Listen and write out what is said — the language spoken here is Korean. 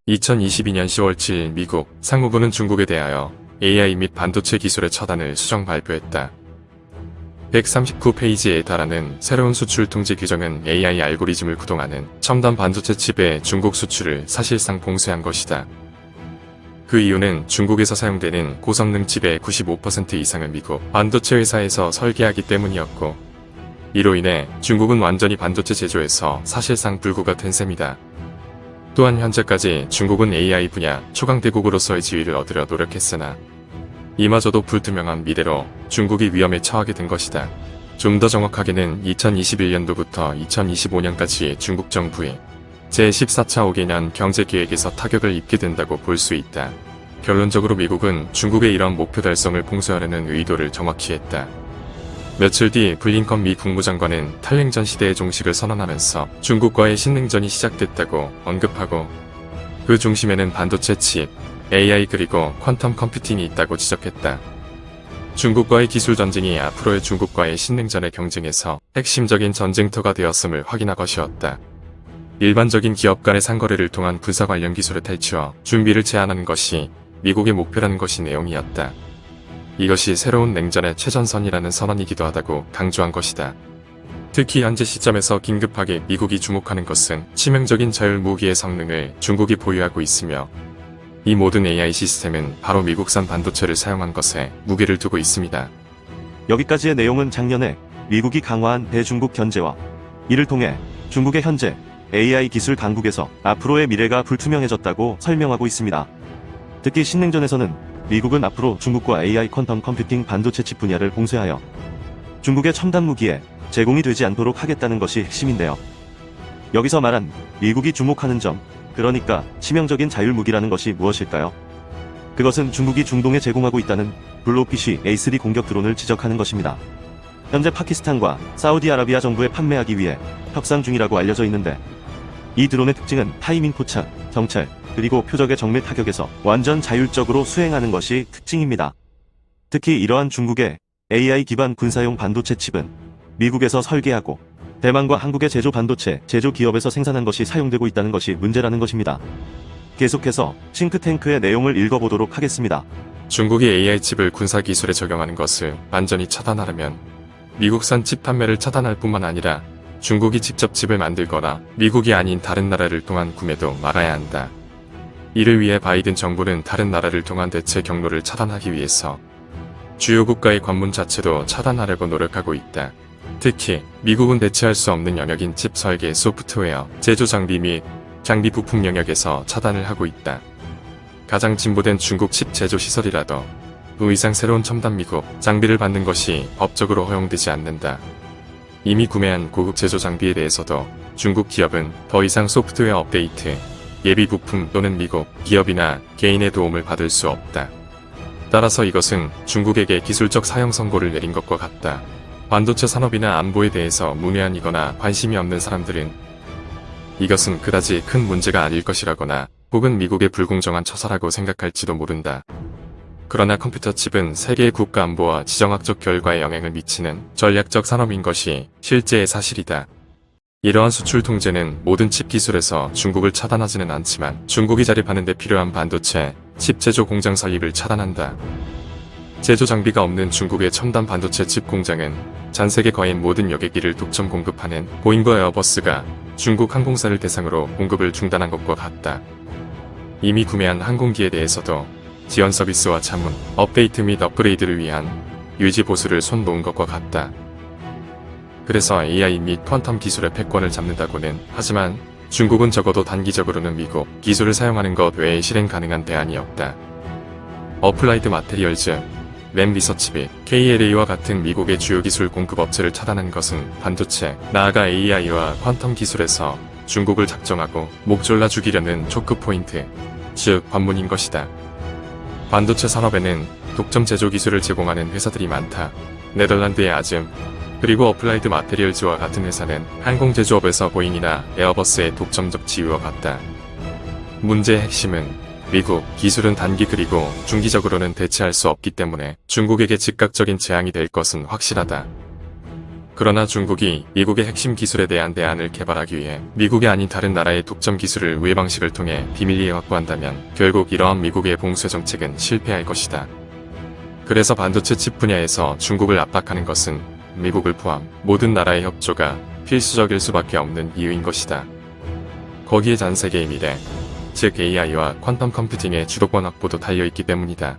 2022년 10월 7일 미국 상무부는 중국에 대하여 AI 및 반도체 기술의 처단을 수정 발표했다. 139페이지에 달하는 새로운 수출 통제 규정은 AI 알고리즘을 구동하는 첨단 반도체 칩의 중국 수출을 사실상 봉쇄한 것이다. 그 이유는 중국에서 사용되는 고성능 칩의 95% 이상은 미국 반도체 회사에서 설계하기 때문이었고, 이로 인해 중국은 완전히 반도체 제조에서 사실상 불구가 된 셈이다. 또한 현재까지 중국은 AI 분야 초강대국으로서의 지위를 얻으려 노력했으나 이마저도 불투명한 미래로 중국이 위험에 처하게 된 것이다. 좀 더 정확하게는 2021년도부터 2025년까지의 중국 정부의 제14차 5개년 경제계획에서 타격을 입게 된다고 볼 수 있다. 결론적으로 미국은 중국의 이런 목표 달성을 봉쇄하려는 의도를 정확히 했다. 며칠 뒤 블링컨 미 국무장관은 탈냉전 시대의 종식을 선언하면서 중국과의 신냉전이 시작됐다고 언급하고, 그 중심에는 반도체 칩, AI 그리고 퀀텀 컴퓨팅이 있다고 지적했다. 중국과의 기술 전쟁이 앞으로의 중국과의 신냉전의 경쟁에서 핵심적인 전쟁터가 되었음을 확인한 것이었다. 일반적인 기업 간의 상거래를 통한 군사 관련 기술을 탈취어 준비를 제한하는 것이 미국의 목표라는 것이 내용이었다. 이것이 새로운 냉전의 최전선이라는 선언이기도 하다고 강조한 것이다. 특히 현재 시점에서 긴급하게 미국이 주목하는 것은 치명적인 자율 무기의 성능을 중국이 보유하고 있으며, 이 모든 AI 시스템은 바로 미국산 반도체를 사용한 것에 무게를 두고 있습니다. 여기까지의 내용은 작년에 미국이 강화한 대중국 견제와 이를 통해 중국의 현재 AI 기술 강국에서 앞으로의 미래가 불투명해졌다고 설명하고 있습니다. 특히 신냉전에서는 미국은 앞으로 중국과 AI 퀀텀 컴퓨팅 반도체 칩 분야를 봉쇄하여 중국의 첨단 무기에 제공이 되지 않도록 하겠다는 것이 핵심인데요. 여기서 말한 미국이 주목하는 점, 그러니까 치명적인 자율무기라는 것이 무엇일까요? 그것은 중국이 중동에 제공하고 있다는 블로피쉬 A3 공격 드론을 지적하는 것입니다. 현재 파키스탄과 사우디아라비아 정부에 판매하기 위해 협상 중이라고 알려져 있는데, 이 드론의 특징은 타이밍 포착, 정찰, 그리고 표적의 정밀 타격에서 완전 자율적으로 수행하는 것이 특징입니다. 특히 이러한 중국의 AI 기반 군사용 반도체 칩은 미국에서 설계하고 대만과 한국의 제조 반도체 제조 기업에서 생산한 것이 사용되고 있다는 것이 문제라는 것입니다. 계속해서 싱크탱크의 내용을 읽어보도록 하겠습니다. 중국이 AI 칩을 군사 기술에 적용하는 것을 완전히 차단하려면 미국산 칩 판매를 차단할 뿐만 아니라 중국이 직접 칩을 만들거나 미국이 아닌 다른 나라를 통한 구매도 막아야 한다. 이를 위해 바이든 정부는 다른 나라를 통한 대체 경로를 차단하기 위해서 주요 국가의 관문 자체도 차단하려고 노력하고 있다. 특히 미국은 대체할 수 없는 영역인 칩 설계, 소프트웨어, 제조 장비 및 장비 부품 영역에서 차단을 하고 있다. 가장 진보된 중국 칩 제조 시설이라도 그 이상 새로운 첨단 미국 장비를 받는 것이 법적으로 허용되지 않는다. 이미 구매한 고급 제조 장비에 대해서도 중국 기업은 더 이상 소프트웨어 업데이트, 예비 부품 또는 미국 기업이나 개인의 도움을 받을 수 없다. 따라서 이것은 중국에게 기술적 사형 선고를 내린 것과 같다. 반도체 산업이나 안보에 대해서 문외한이거나 관심이 없는 사람들은 이것은 그다지 큰 문제가 아닐 것이라거나 혹은 미국의 불공정한 처사라고 생각할지도 모른다. 그러나 컴퓨터 칩은 세계의 국가 안보와 지정학적 결과에 영향을 미치는 전략적 산업인 것이 실제의 사실이다. 이러한 수출 통제는 모든 칩 기술에서 중국을 차단하지는 않지만 중국이 자립하는 데 필요한 반도체, 칩 제조 공장 설립을 차단한다. 제조 장비가 없는 중국의 첨단 반도체 칩 공장은 전 세계 거의 모든 여객기를 독점 공급하는 보잉과 에어버스가 중국 항공사를 대상으로 공급을 중단한 것과 같다. 이미 구매한 항공기에 대해서도 지원 서비스와 자문, 업데이트 및 업그레이드를 위한 유지 보수를 손 놓은 것과 같다. 그래서 AI 및 퀀텀 기술의 패권을 잡는다고는 하지만 중국은 적어도 단기적으로는 미국 기술을 사용하는 것 외에 실행 가능한 대안이 없다. 어플라이드 마테리얼즈, 램 리서치 및 KLA와 같은 미국의 주요 기술 공급 업체를 차단한 것은 반도체, 나아가 AI와 퀀텀 기술에서 중국을 작정하고 목졸라 죽이려는 초크 포인트, 즉 관문인 것이다. 반도체 산업에는 독점 제조 기술을 제공하는 회사들이 많다. 네덜란드의 아즘, 그리고 어플라이드 마테리얼즈와 같은 회사는 항공 제조업에서 보잉이나 에어버스의 독점적 지위와 같다. 문제의 핵심은 미국 기술은 단기 그리고 중기적으로는 대체할 수 없기 때문에 중국에게 즉각적인 재앙이 될 것은 확실하다. 그러나 중국이 미국의 핵심 기술에 대한 대안을 개발하기 위해 미국이 아닌 다른 나라의 독점 기술을 우회 방식을 통해 비밀리에 확보한다면 결국 이러한 미국의 봉쇄 정책은 실패할 것이다. 그래서 반도체 칩 분야에서 중국을 압박하는 것은 미국을 포함 모든 나라의 협조가 필수적일 수밖에 없는 이유인 것이다. 거기에 전 세계의 미래, 즉 AI와 퀀텀 컴퓨팅의 주도권 확보도 달려있기 때문이다.